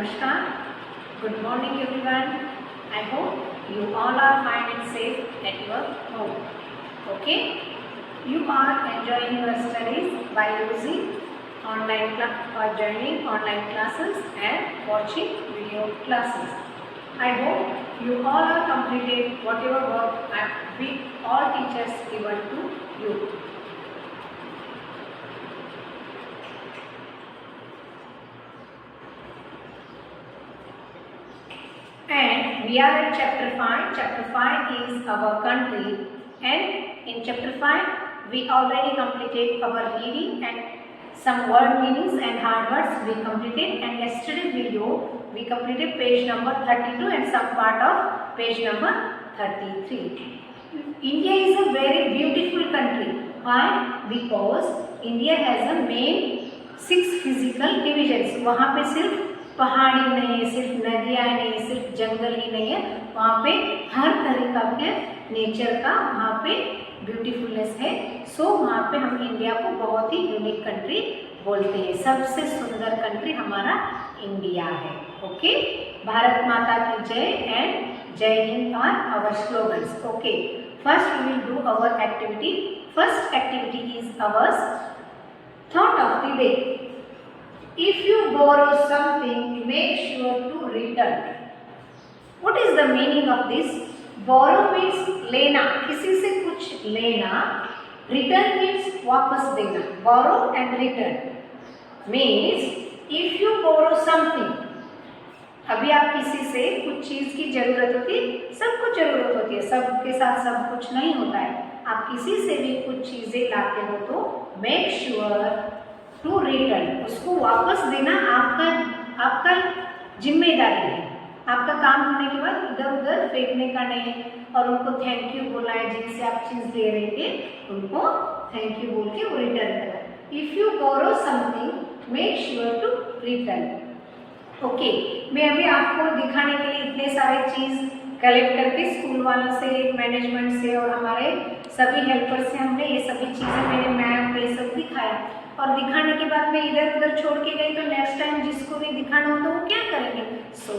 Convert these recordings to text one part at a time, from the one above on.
Namaskar. Good morning everyone. I hope you all are fine and safe at your home. Okay? You are enjoying your studies by using online or joining online classes and watching video classes. I hope you all are completed whatever work we all teachers given to you. And we are at chapter 5. Chapter 5 is our country, and in chapter 5 we already completed our reading and some word meanings and hard words we completed, and yesterday video we completed page number 32 and some part of page number 33. India is a very beautiful country. Why? Because India has a main 6 physical divisions. वहाँ पे सिर्फ पहाड़ी नहीं है, सिर्फ नदियाँ नहीं, सिर्फ जंगल ही नहीं है, वहाँ पे हर तरीका के नेचर का वहाँ पे ब्यूटीफुलनेस है. सो वहाँ पे हम इंडिया को बहुत ही यूनिक कंट्री बोलते हैं. सबसे सुंदर कंट्री हमारा इंडिया है. ओके, भारत माता की जय एंड जय हिंद are our slogans. Okay, first we will do our activity. First activity is ours thought of the day. If you borrow something, make sure to return. What is the meaning of this? Borrow means लेना, किसी से कुछ लेना. Return means वापस देना. Borrow and return means if you borrow something. अभी आप किसी से कुछ चीज की जरूरत होती है, सबको जरूरत होती है, सबके साथ सब कुछ नहीं होता है. आप किसी से भी कुछ चीजें लाते हो तो make sure टू रिटर्न, उसको वापस देना आपका जिम्मेदारी है. आपका काम होने के बाद इधर उधर फेंकने का नहीं है, और उनको थैंक यू बोलना है. जिनसे आप चीज ले रहे थे उनको थैंक यू बोल के वो रिटर्न करना. If you borrow something make sure to return. Okay, मैं अभी आपको दिखाने के लिए इतने सारे चीज कलेक्ट करके स्कूल वालों से, मैनेजमेंट से और हमारे सभी हेल्पर से हमने ये सभी चीजें, मेरे मैप पे सब दिखाया, और दिखाने के बाद मैं इधर उधर छोड़ के गई तो नेक्स्ट टाइम जिसको भी दिखाना हो तो वो क्या करेंगे. So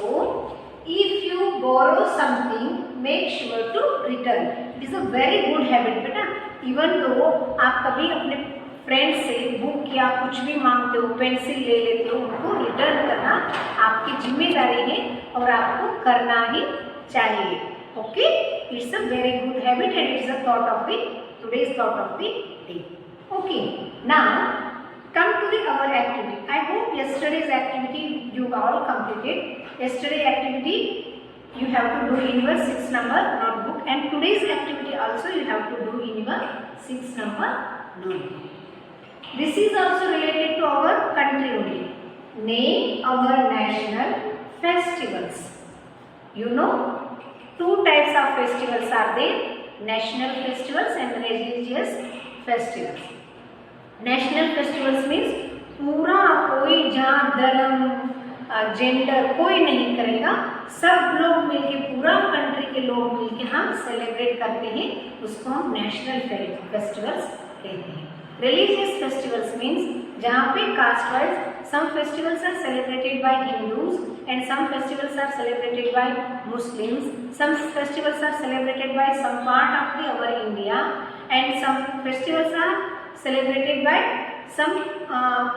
if you borrow something make sure to return. It is a very good habit बेटा. इवन दो आप कभी अपने फ्रेंड से बुक या कुछ भी मांगते हो, पेंसिल ले लेते हो, उनको रिटर्न करना आपकी जिम्मेदारी है और आपको करना ही चाहिए. Okay, it's a very good habit and it's a thought of the today's thought of the day. Okay, now come to the our activity. I hope yesterday's activity you all completed. Yesterday activity you have to do in your 6 number notebook, and today's activity also you have to do in your 6 number notebook. This is also related to our country only. Name our national festivals. You know, 2 types of festivals are there: national festivals and religious festivals. National festivals means पूरा कोई जात धर्म gender कोई नहीं करेगा, सब लोग मिलके, पूरा कंट्री के लोग मिलके हम सेलिब्रेट करते हैं, उसको हम नेशनल फेस्टिवल्स कहते हैं. रिलीजियस फेस्टिवल्स मीन्स जहाँ पे caste wise some festivals are celebrated by Hindus and some festivals are celebrated by Muslims, some festivals are celebrated by some part of the our India, and some festivals are celebrated by some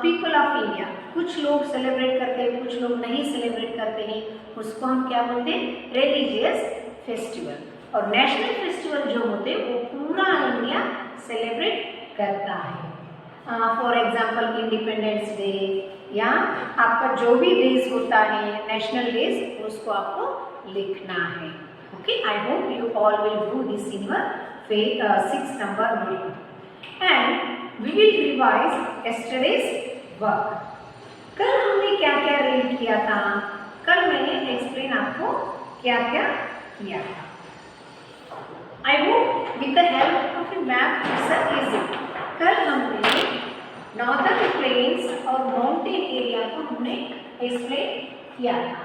people of India. कुछ लोग celebrate करते हैं, कुछ लोग नहीं celebrate करते हैं, उसको हम क्या बोलते हैं? Religious festival. और नेशनल फेस्टिवल जो होते हैं वो पूरा इंडिया सेलिब्रेट करता है. फॉर एग्जाम्पल इंडिपेंडेंस डे या आपका जो भी डेज होता है नेशनल डेज, उसको आपको लिखना है. Okay, I hope you all will do this in your 6 number notebook. And we will revise yesterday's work. कल हमने क्या क्या रीड किया था, कल मैंने एक्सप्लेन आपको क्या क्या किया था. I hope with the help of a map it's easy. कल हमने नॉर्दर्न प्लेन्स और माउंटेन एरिया को हमने एक्सप्लेन किया था.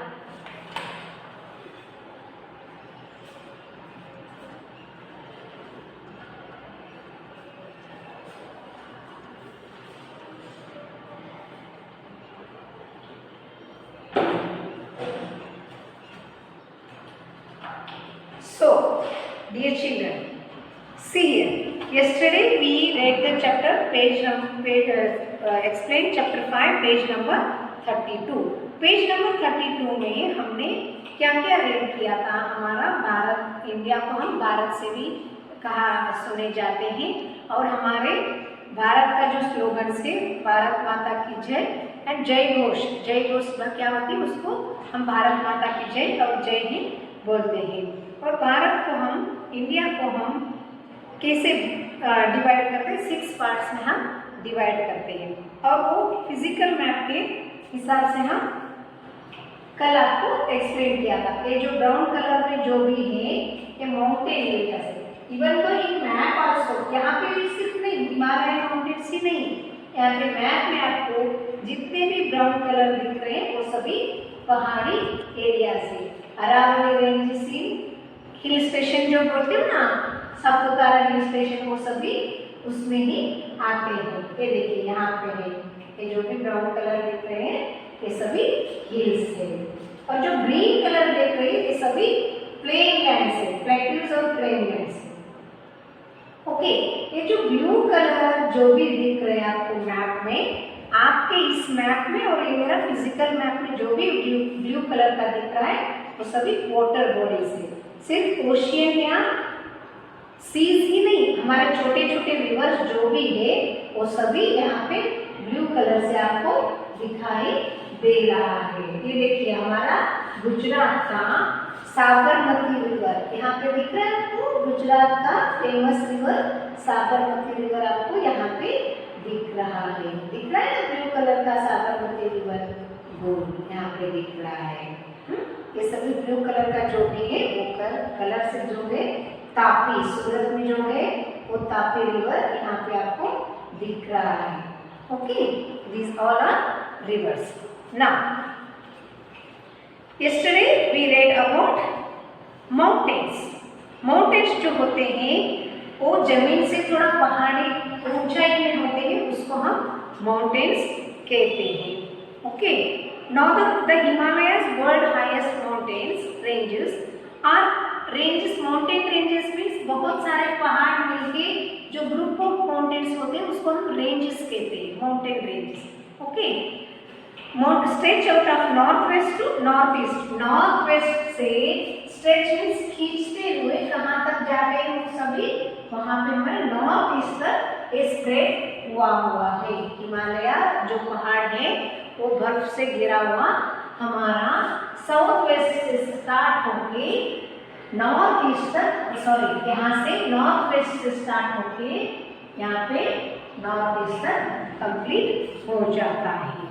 Dear children, see here. Yesterday we read the chapter explained chapter 5 page number 32. Page number 32 में हमने क्या क्या रीड किया था? हमारा भारत, इंडिया को हम भारत से भी कहा सुने जाते हैं, और हमारे भारत का जो स्लोगन से भारत माता की जय एंड जय घोष क्या होती है, उसको हम भारत माता की जय और जय हिंद बोलते हैं। और भारत को हम, इंडिया को हम कैसे डिवाइड करते हैं? 6 पार्ट्स में हम डिवाइड करते हैं, और वो फिजिकल मैप के हिसाब से हम कल आपको एक्सप्लेन किया था। ये जो ब्राउन कलर में जो भी है ये माउंटेन एरिया है। इवन तो इन मैप ऑल्सो, यहाँ पे भी सिर्फ नहीं हिमालय माउंटेन्स ही नहीं, यहाँ पे मैप में आपको जितने भी ब्राउन कलर दिख रहे हैं वो सभी पहाड़ी एरिया से, अरावली रेंज से, हिल स्टेशन जो बोलते हो ना, सापुतारा हिल स्टेशन, वो सभी उसमें ही आते हैं। ये देखिए यहाँ पे है, ये जो भी ब्राउन कलर दिख रहे हैं ये सभी हिल्स है, और जो ग्रीन कलर देख रहे हैं ये सभी प्लेन लैंड्स है, प्लेट्यूज और प्लेन लैंड्स है। ओके, ये जो ब्लू कलर जो भी दिख रहे हैं आपको मैप में, आपके इस मैप में और ये मेरा फिजिकल मैप में जो भी ब्लू कलर का दिख रहा है वो सभी वाटर बॉडीज है। सिर्फ ओशियन या सीज ही नहीं, हमारे छोटे छोटे रिवर्स जो भी है वो सभी यहाँ पे ब्लू कलर से आपको दिखाई दे रहा है। ये देखिए हमारा गुजरात का साबरमती रिवर यहाँ पे दिख रहा है आपको, गुजरात का फेमस रिवर साबरमती रिवर आपको यहाँ पे दिख रहा है। दिख रहा है ना ब्लू कलर का साबरमती रिवर, वो यहाँ पे दिख रहा है। ये सभी ब्लू कलर का जो भी है वो कलर से जो है तापी, सूरत में जो है वो तापी रिवर यहाँ पे आपको दिख रहा है। Okay, these all are rivers. Now, yesterday we read about mountains. Mountains जो होते हैं वो जमीन से थोड़ा पहाड़ी ऊंचाई में होते हैं, उसको हम mountains कहते हैं। Okay, now the Himalayas, world highest mountains ranges are ranges. Mountain ranges means बहुत सारे पहाड़ मिलके जो ग्रुप ऑफ माउंटेन्स होते हैं उसको हम रेंजेस कहते हैं, mountain ranges. Okay, stretch out of north west to north east. North west से स्ट्रेच मीन्स खींचते हुए कहाँ तक जाते हैं वो सभी, वहां पे हमारे नॉर्थ ईस्ट तक ये स्प्रेड हुआ है। हिमालय जो पहाड़ है वो बर्फ से घिरा हुआ हमारा साउथ वेस्ट से स्टार्ट होके नॉर्थ ईस्ट तक, सॉरी यहाँ से नॉर्थ वेस्ट से स्टार्ट होके यहाँ पे नॉर्थ ईस्ट तक कंप्लीट हो जाता है।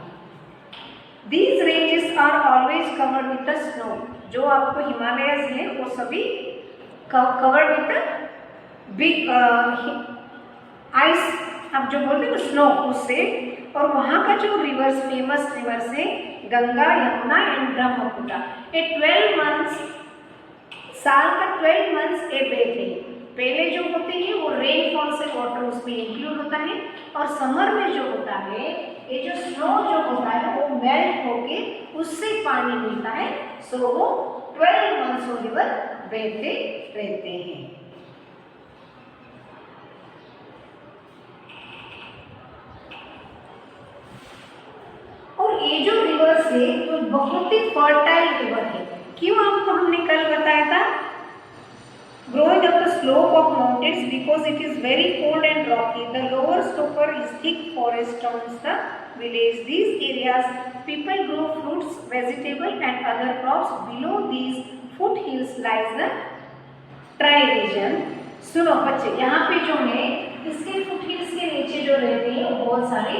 These ranges are always covered with the snow. जो आपको हिमालयस है वो सभी covered with the big ice, आप जो बोलते हैं स्नो, उससे। और वहाँ का जो रिवर्स, फेमस रिवर्स है गंगा, यमुना एंड ब्रह्मपुत्र। ये 12 मंथ्स, साल का 12 मंथ्स ये बहते हैं। पहले जो होते हैं वो रेनफॉल से वाटर उसमें इंक्लूड होता है, और समर में जो होता है ये जो स्नो जो होता है वो मेल्ट होके उससे पानी मिलता है, सो वो 12 मंथ्स वो रिवर बहते रहते हैं। और ये जो रिवर्स है वो बहुत ही फर्टाइल रिवर है। क्यों आपको हमने कल बताया था? Growing up the slope of mountains because it is very cold and rocky. The lower slope is thick forest surrounds the village. These areas people grow fruits, vegetables and other crops. Below these foothills lies the dry region. सुनो बच्चे, यहाँ पे जो है इसके foothills के नीचे जो रहते हैं वो बहुत सारे,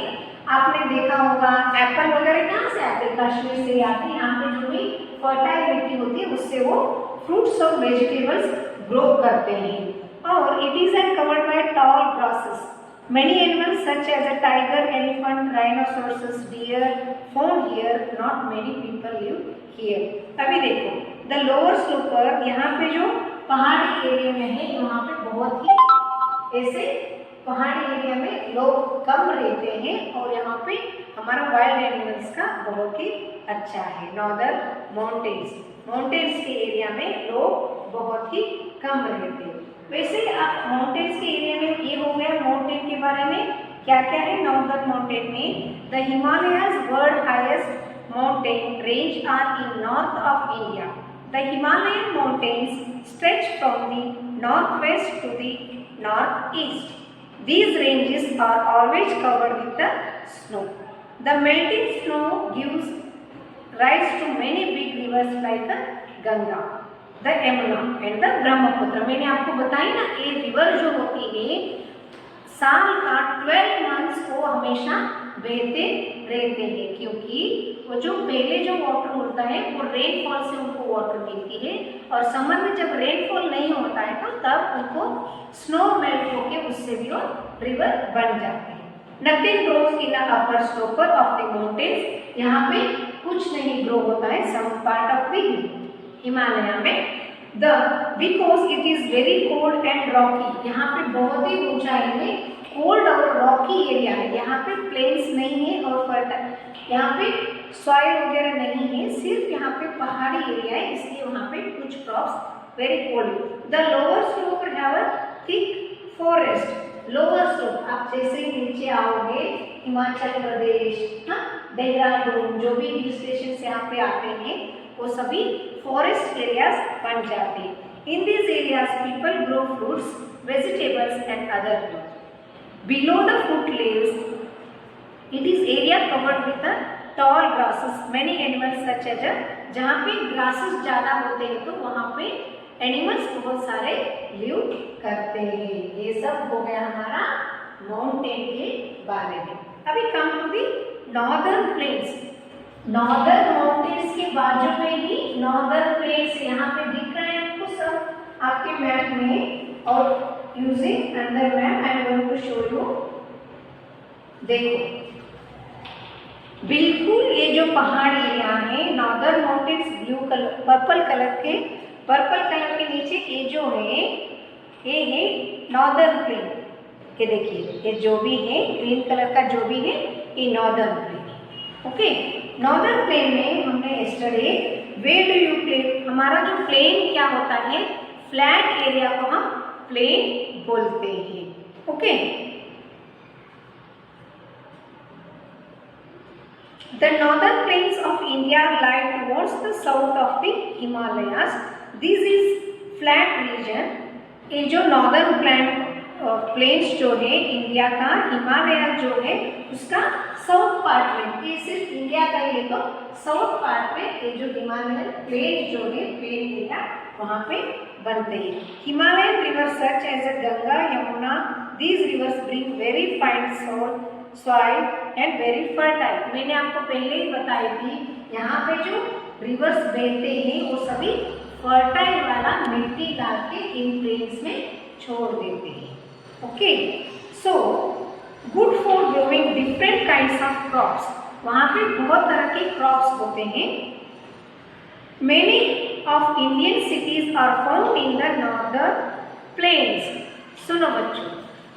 आपने देखा होगा एप्पल वगैरह कहाँ से आते हैं? कश्मीर से आते हैं। यहाँ पे जो भी फर्टाइल मिट्टी होती है उससे वो फ्रूट्स और वेजिटेबल्स ग्रो करते हैं। और it is covered by toll grasses. Many animals such as a tiger, elephant, rhinoceros, deer found here. Not many people live here. अभी देखो the lower slope पर, यहाँ पे जो पहाड़ी एरिया में है वहाँ पे बहुत ही ऐसे पहाड़ी एरिया में लोग कम रहते हैं, और यहाँ पे हमारा वाइल्ड एनिमल्स का बहुत ही अच्छा है। नॉर्दर्न माउंटेन्स के एरिया में लोग बहुत ही कम रहते हैं। वैसे आप माउंटेन्स के एरिया में ये हो गया माउंटेन के बारे में। क्या क्या है नॉर्दर्न माउंटेन में? The Himalayas world highest mountain range are in north of India. The Himalayan mountains stretch from the north west to the north east. These ranges are always covered with the snow. The melting snow gives rise to many big rivers like the Ganga, the Yamuna and the Brahmaputra. मैंने आपको बताई ना ये river जो होती है साल का 12 मंथ्स को हमेशा बहते रहते हैं, क्योंकि वो जो पहले जो वाटर होता है वो रेनफॉल से उनको वाटर मिलती है, और समर में जब रेनफॉल नहीं होता है तो तब उनको स्नो मेल्ट होके उससे भी वो रिवर बन जाते हैं। Nothing grows in upper slopes of the mountains. यहाँ पे कुछ नहीं ग्रो होता है some part of the Himalaya में। The because it is very cold and rocky. यहाँ पे बहुत ही ऊंचाई में कोल्ड और रॉकी एरिया है। यहाँ पे प्लेन्स नहीं है और फर्टाइल यहाँ पे सॉइल वगैरह नहीं है, सिर्फ यहाँ पे पहाड़ी एरिया है, इसलिए वहाँ पे कुछ crops very cold. The lower slope have a thick forest. Lower slope आप जैसे ही नीचे आओगे हिमाचल प्रदेश, देहरादून, जो भी हिल स्टेशन यहाँ पे आते हैं वो सभी फॉरेस्ट एरियाज बन जाते हैं। In this areas people grow fruits, vegetables and other plants. Below the foothills, it is area covered with a tall grasses. Many animals such as जहाँ पे grasses ज़्यादा होते हैं तो वहाँ पे animals बहुत सारे live करते हैं। ये सब हो गया हमारा mountain के बारे में। अभी come to the northern plains. Northern mountains के बाजू में ही northern plains यहाँ पे दिख रहे हैं आपको सब आपके मैप में, और using another map I am going to show you। देखो बिल्कुल ये जो पहाड़ एरिया है northern mountains blue colour purple colour के नीचे ये जो है ये है नॉर्दर्न प्लेन के। देखिए ये जो भी है ग्रीन कलर का जो भी है ये northern plain. Okay, northern plain में हमने yesterday where do you plain, हमारा जो प्लेन क्या होता है फ्लैट एरिया को हम प्लेन बोलते हैं। Okay, the northern plains of India lie towards the south of the Himalayas. This is flat region. ये जो नॉर्दर्न प्लेन्स जो है इंडिया का, हिमालय जो है उसका साउथ पार्ट में, ये सिर्फ इंडिया का ही है तो साउथ पार्ट में ये जो हिमालयन प्लेन जो है प्लेन एरिया वहाँ पे बनते हैं। Himalayan river such as a Ganga, Yamuna, these rivers bring very fine soil and very fertile. मैंने आपको पहले ही बताई थी यहाँ पे जो रिवर्स बहते हैं वो सभी फर्टाइल वाला मिट्टी डाल के इन प्लेन्स में छोड़ देते हैं। Okay, so good for growing different kinds of crops. वहाँ पे बहुत तरह के क्रॉप्स होते हैं। Many of Indian cities are found in the northern plains। सुनो बच्चों,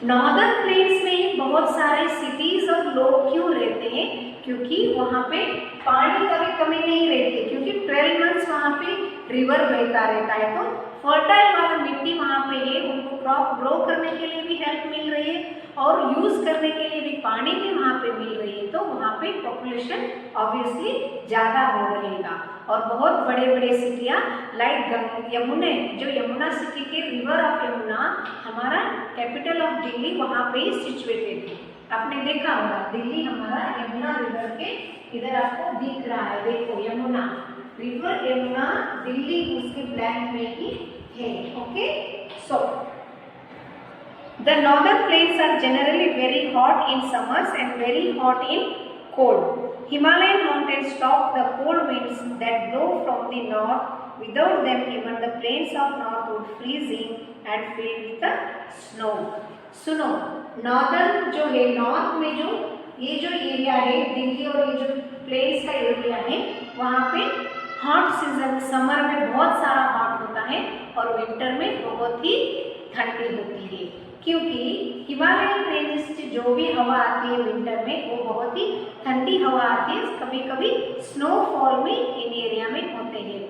नॉर्दर्न प्लेन्स में बहुत सारे सिटीज और लोग क्यों रहते हैं? क्योंकि वहाँ पे पानी का भी कमी नहीं रहती, क्योंकि 12 मंथ्स वहाँ पे रिवर बहता रहता है, तो फर्टाइल वाला मिट्टी वहाँ पे है, उनको क्रॉप ग्रो करने के लिए भी हेल्प मिल रही है और यूज करने के लिए भी पानी भी वहाँ पे मिल रही है, तो वहाँ पे पॉपुलेशन ऑब्वियसली ज़्यादा हो रहेगा। और बहुत बड़े बड़े सिटियाँ लाइक यमुना, जो यमुना सिटी के रिवर ऑफ यमुना, हमारा कैपिटल ऑफ दिल्ली वहाँ पे ही सिचुएटेड है। आपने देखा होगा दिल्ली हमारा यमुना रिवर के इधर आपको दिख रहा है, देखो यमुना रिवर, यमुना दिल्ली उसके ब्लैंक में ही है। Okay, so the northern plains are generally very hot in summers and very hot in cold. Himalayan mountains stop the cold winds that blow from the north. Without them, even the plains of north would freezing and filled with the snow. सुनो, northern जो है, north में जो ये जो area है दिल्ली और ये जो प्लेन्स का एरिया है, वहाँ पे हॉट सीजन समर में बहुत सारा हॉट होता है और विंटर में बहुत ही ठंडी होती है, क्योंकि हिमालयन रेंज से जो भी हवा आती है विंटर में वो बहुत ही ठंडी हवा आती है, कभी कभी स्नोफॉल में इन एरिया में होते हैं।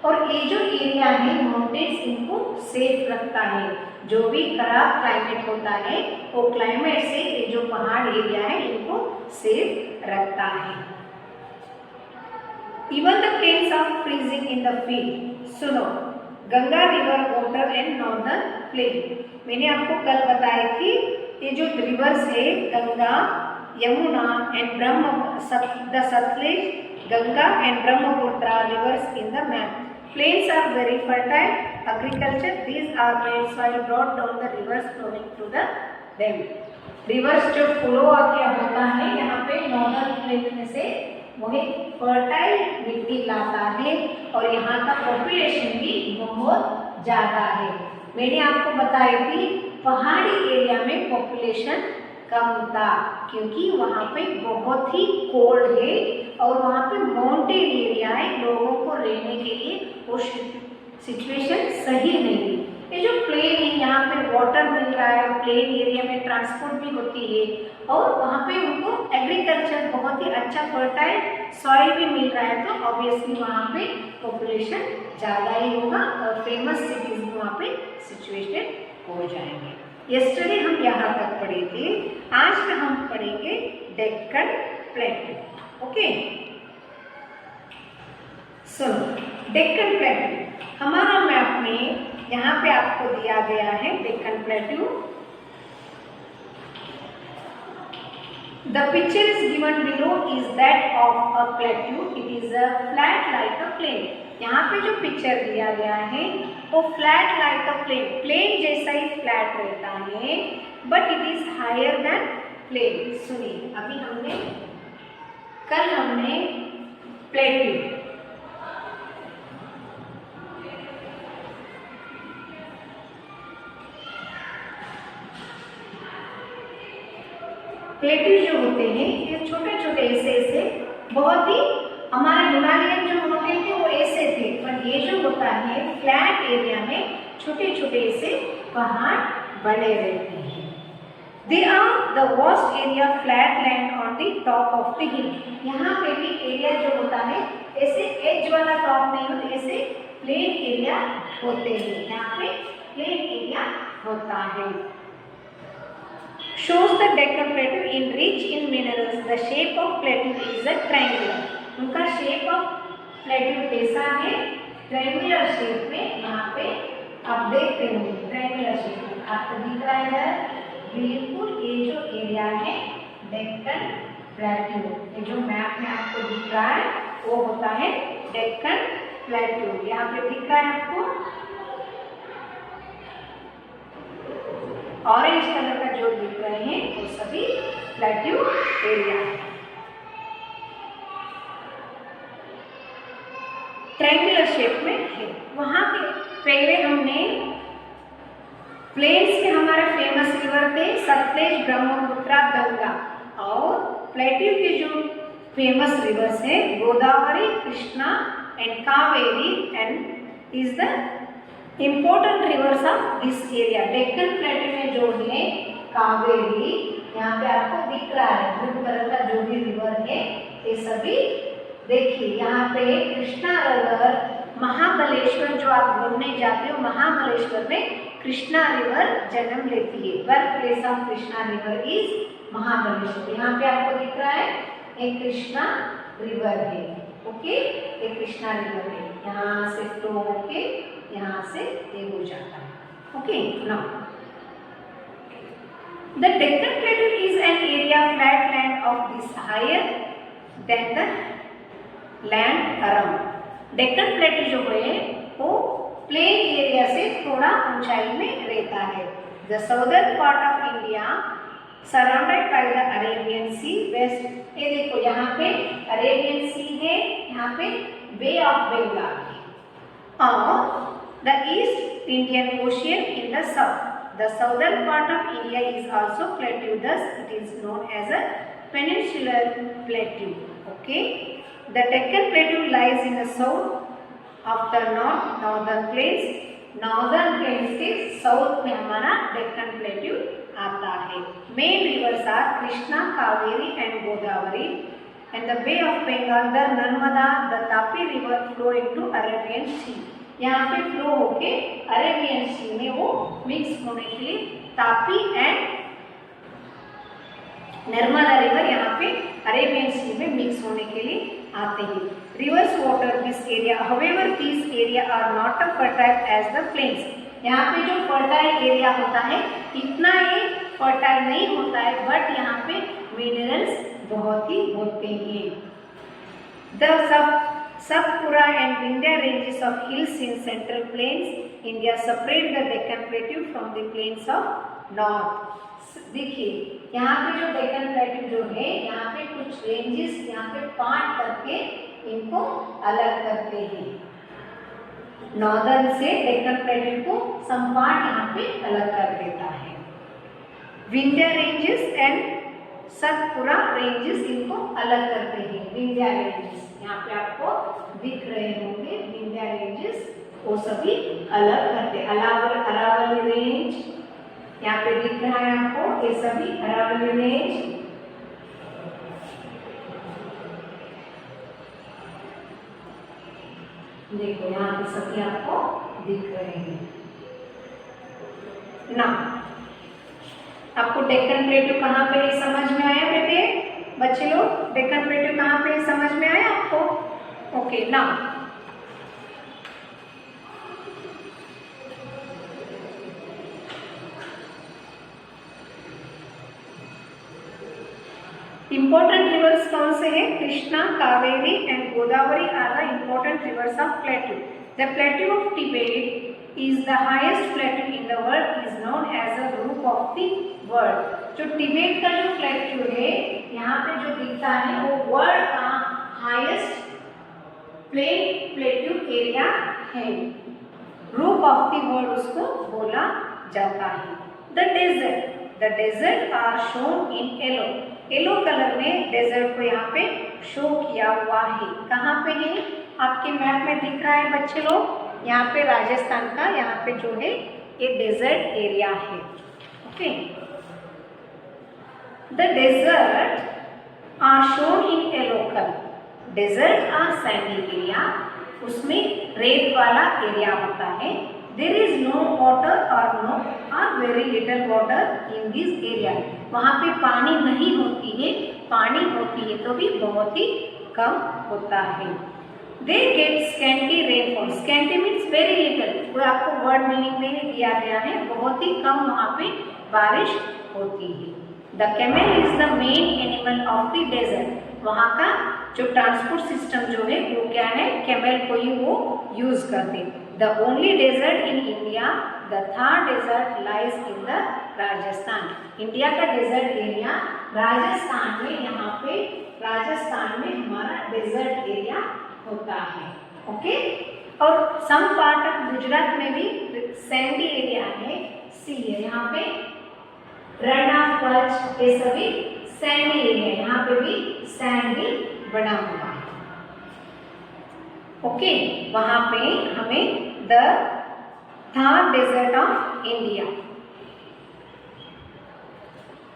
और ये जो एरिया है माउंटेन्स इनको सेफ रखता है। जो भी खराब क्लाइमेट होता है वो क्लाइमेट से ये जो पहाड़ एरिया है इनको सेफ रखता है। Even the plains are freezing in the field. सुनो, Ganga river water and northern plain. मैंने आपको कल बताया कि ये जो रिवर्स है Ganga, Yamuna and the Sutlej, Ganga and Brahmaputra rivers in the map. Plains are very fertile. Agriculture, these are made soil brought down the rivers flowing through the them. Reverse जो flow आके होता है यहाँ पे नॉर्दर्न प्लेन में से वही फर्टाइल मिट्टी लाता है और यहाँ का पॉपुलेशन भी बहुत ज़्यादा है। मैंने आपको बताया कि पहाड़ी एरिया में पॉपुलेशन कम था क्योंकि वहाँ पे बहुत ही कोल्ड है और वहाँ पे माउंटेन एरिया है, लोगों को रहने के लिए वो सिचुएशन सही नहीं है। ये जो प्लेन है यहाँ पे वाटर मिल रहा है, प्लेन एरिया में ट्रांसपोर्ट भी होती है और वहाँ पे उनको एग्रीकल्चर बहुत ही अच्छा फर्टाइल सॉइल भी मिल रहा है, तो ऑब्वियसली वहाँ पे पॉपुलेशन ज़्यादा ही होगा और फेमस सिटीज भी वहाँ पे सिचुएटेड हो जाएंगे। यस्टरडे हम यहाँ तक पढ़े थे, आज में हम पढ़ेंगे डेक्कन प्लेटू। ओके, सुनो डेक्कन प्लेटू हमारा मैप में यहाँ पे आपको दिया गया है Deccan प्लेटू। The picture is given below is that of a plateau. It is a flat like a plane. यहाँ पे जो पिक्चर दिया गया है वो flat like a plain, plain जैसा ही फ्लैट रहता है but it is higher than plain. सुनिए, अभी कल हमने प्लेटू प्लेटू जो होते हैं ये छोटे छोटे ऐसे बहुत ही, हमारे हिमालयन जो माउंटेन थे वो ऐसे थे, पर ये जो होता है फ्लैट एरिया में छोटे छोटे ऐसे पहाड़ बने रहते हैं। They are the vast area flat land on the top of the hill. यहाँ पे भी एरिया जो होता है ऐसे एज वाला टॉप नहीं होता, ऐसे प्लेन एरिया होते हैं, यहाँ पे प्लेन एरिया होता है। Shows the Deccan Plateau in rich in minerals. The shape of plateau is a triangular. उनका शेप ऑफ प्लेटू कैसा है? ट्रायंगुलर शेप में। यहाँ पे आप देखते होंगे ट्रायंगुलर शेप में आपको दिख रहा है बिल्कुल ये जो एरिया है डेक्कन प्लेटू, ये जो मैप में आपको दिख रहा है वो होता है डेक्कन प्लेटू। यहाँ पे दिख रहा है आपको ऑरेंज कलर का जो दिख रहे हैं वो सभी प्लेटू एरिया है। ट्रायंगुलर शेप में है। वहाँ के पहले हमने प्लेन्स के हमारे फेमस रिवर थे सतलेज, ब्रह्मपुत्र, गंगा, और प्लेटू के जो फेमस रिवर्स है Godavari, Krishna and Kaveri and is the important reverse of this area. Deccan प्लेटू में जो है कावेरी, यहाँ पे आपको दिख रहा है ब्लू कलर का जो भी रिवर है ये सभी देखिए। यहाँ पे कृष्णा रिवर, महाबलेश्वर जो आप घूमने जाते हो महाबलेश्वर में कृष्णा रिवर जन्म लेती है। Birth place of Krishna river is Mahabaleshwar. यहाँ पे आपको दिख रहा है एक कृष्णा रिवर है। ओके, ये कृष्णा रिवर है, यहाँ से फ्लो होके यहाँ से ये हो जाता है। Okay, now the Deccan plateau is an area flat land of this higher than the land around. Deccan plateau जो है वो प्लेन एरिया से थोड़ा ऊंचाई में रहता है। The southern part of India surrounded by the Arabian sea west. ये देखो यहाँ पे अरेबियन सी है, यहाँ पे बे ऑफ बंगाल है और the East Indian Ocean in the south. The southern part of India is also plateau, thus it is known as a peninsular plateau. Okay, the Deccan Plateau lies in the south of the northern plains. Northern plains के south में हमारा Deccan Plateau आता है। Main rivers are Krishna, Kaveri and Godavari. and the Bay of Bengal, the Narmada, the Tapi river flow into Arabian Sea. यहाँ पे flow होके Arabian सी में वो मिक्स होने के लिए तापी एंड नर्मदा रिवर यहाँ पे अरेबियन सी में मिक्स होने के लिए आते हैं. Rivers water this area, however this area are not a fertile as the plains. यहाँ पे जो फर्टाइल एरिया होता है इतना ये फर्टाइल नहीं होता है, बट यहाँ पे मिनरल्स बहुत ही होते हैं. The Satpura and Vindhya ranges of hills in central plains India separate the Deccan Plateau from the plains of north. देखिए यहाँ पे जो डेक्कन प्लेट्यू जो है यहाँ पे कुछ रेंजेस यहाँ पे पार्ट करके इनको अलग करते हैं. नॉर्दर्न से डेक्कन प्लेट्यू को सम पार्ट यहाँ पे अलग कर देता है. Vindhya ranges and Satpura ranges इनको अलग करते हैं. विंध्या रेंजेस यहाँ पे आपको दिख रहे होंगे, विंध्या रेंजेस वो सभी अलग करते. अरावली रेंज यहाँ पे दिख रहा है आपको, ये सभी अरावली रेंज. देखो यहाँ पे सभी आपको दिख रहे हैं ना. आपको डेक्कन प्लेट्यू कहाँ पे है समझ में आया बेटे? बच्चे लोग डेक्कन प्लेट्यू कहाँ पे समझ में आया आपको? ओके ना. इंपॉर्टेंट रिवर्स कौन से हैं? Krishna, Kaveri and Godavari are the important rivers of plateau. The plateau of Tibet is the highest plateau in the world, is known as a roof of the world. जो टिबेट का जो प्लेट्यू है यहाँ पे जो दिखता है वो वर्ल्ड का हाईएस्ट प्लेट्यू एरिया है. रूफ ऑफ द वर्ल्ड उसको बोला जाता है. The desert are shown in yellow colour में डेजर्ट को यहाँ पे शो किया हुआ है. कहाँ पे है? आपके मैप में दिख रहा है बच्चे लोग. यहाँ पे राजस्थान का यहाँ पे जो है ये डेजर्ट एरिया है. Okay. The desert are shown in yellow colour. Desert are sandy area, उसमें रेत वाला एरिया होता है. देयर इज नो वाटर और very little water in this area. वहाँ पे पानी नहीं होती है, पानी होती है तो भी बहुत ही कम होता है. They get scanty rainfall. Scanty means very little. कोई आपको वर्ड मीनिंग में दिया गया है, बहुत ही कम वहाँ पे बारिश होती है. The camel is the main animal of the desert. वहाँ का जो ट्रांसपोर्ट सिस्टम जो है वो क्या है? कैमल को ही वो यूज करते. The only desert in India, the Thar desert lies in the Rajasthan. India का डेजर्ट एरिया राजस्थान में, यहाँ पे राजस्थान में हमारा डेजर्ट एरिया होता है. ओके. और सम पार्ट ऑफ गुजरात में भी सैंडी एरिया है, सी है. यहाँ पे रण ऑफ कच्छ ये सभी सैंडी एरिया, यहाँ पे भी सैंडी बना हुआ है. ओके. वहां पे हमें the Thar desert of India,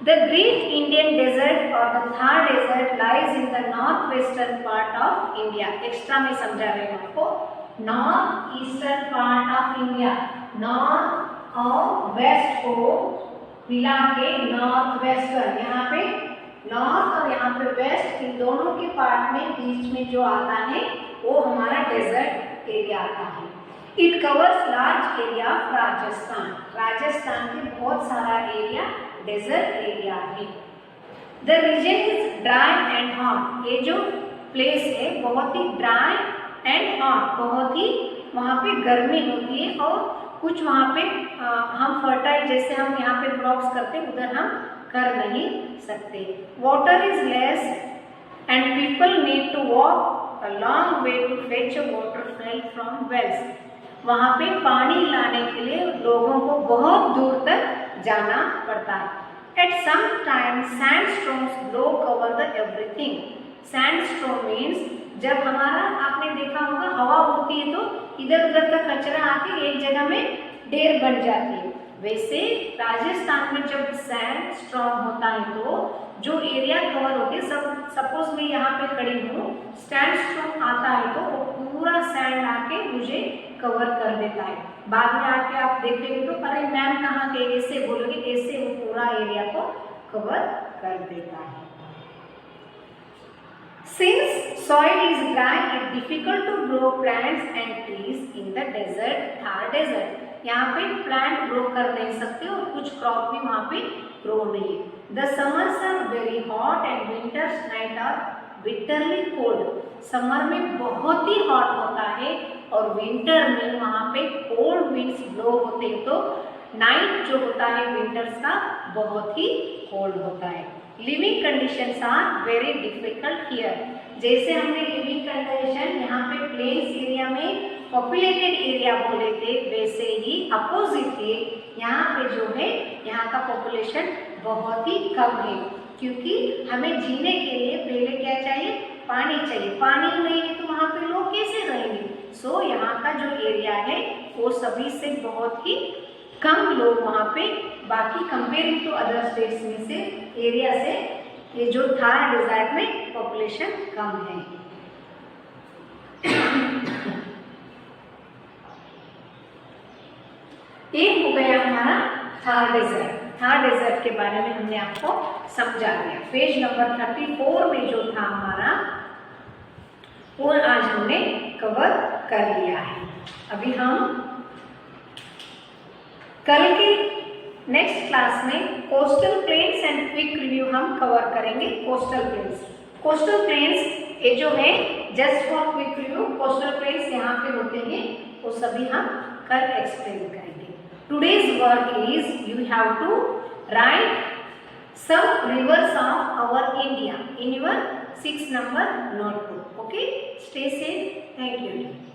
The Great Indian Desert or the Thar Desert lies in the northwestern part of India. Extra में समझा रहे हैं आपको. North eastern part of India, north और वेस्ट को मिला के नॉर्थ वेस्टर्न. यहाँ पे नॉर्थ और यहाँ पे वेस्ट, इन दोनों के पार्ट में बीच में जो आता है वो हमारा डेजर्ट एरिया आता है. It covers large area of Rajasthan. Rajasthan के बहुत सारा एरिया डेजर्ट एरिया है. The region is dry and hot. ये जो प्लेस है बहुत ही ड्राई एंड हॉट, बहुत ही वहाँ पे गर्मी होती है और कुछ वहाँ पे हम फर्टाइल जैसे हम यहाँ पे क्रॉप्स करते हैं उधर हम कर नहीं सकते. Water is less and people need to walk a long way to fetch a water from wells. वहाँ पे पानी लाने के लिए लोगों को बहुत दूर तक जाना पड़ता है. At some time sandstorms blow cover the everything. Sandstorm means जब हमारा, आपने देखा होगा हवा होती है तो इधर उधर का कचरा आके एक जगह में ढेर बन जाती है. वैसे राजस्थान में जब सैंड स्ट्रॉन्ग होता है तो जो एरिया कवर होते, सपोज मैं यहाँ पे खड़ी हूँ, सैंड स्ट्रॉन्ग आता है तो वो पूरा सैंड आके मुझे कवर कर देता है। बाद में आके आप देखेंगे तो अरे मैम कहाँ गए, ऐसे बोलोगे, ऐसे वो पूरा एरिया को कवर कर देता है। Since soil is dry, it's difficult to grow plants and trees in the desert, Thar desert. यहाँ पे प्लांट ग्रो कर नहीं सकते और कुछ क्रॉप भी वहाँ पे ग्रो नहीं है। The summers are very hot and winters night are bitterly cold. Summer में बहुत ही हॉट होता है और विंटर में वहाँ पे कोल्ड विंड्स ब्लो होते हैं, तो नाइट जो होता है विंटर्स का बहुत ही कोल्ड होता है। Living conditions are very difficult here. जैसे हमने लिविंग कंडीशन यहाँ पे प्लेन्स एरिया में पॉपुलेटेड एरिया बोले थे, वैसे ही अपोजिट है, यहाँ पे जो है यहाँ का पॉपुलेशन बहुत ही कम है, क्योंकि हमें जीने के लिए पहले क्या चाहिए, पानी चाहिए। पानी नहीं है तो वहाँ पे लोग कैसे रहेंगे। सो यहाँ का जो एरिया है वो सभी से बहुत ही कम लोग वहाँ पे, बाकी कंपेयरिंग टू अदर स्टेट्स में से एरिया से ये जो थार डेजर्ट में पॉपुलेशन कम है। एक हो गया हमारा थार डेजर्ट। थार डेजर्ट के बारे में हमने आपको समझा दिया। पेज नंबर 34 में जो था हमारा वो आज हमने कवर कर लिया है। अभी हम कल के नेक्स्ट क्लास में coastal plains and quick review हम कवर करेंगे। कोस्टल प्लेन्स ये जो है just for quick review, coastal planes यहाँ पे होते हैं, वो सभी हम कल एक्सप्लेन करेंगे। Today's work is you have to write some rivers of our India in your 6 number notebook. Okay, stay safe. Thank you.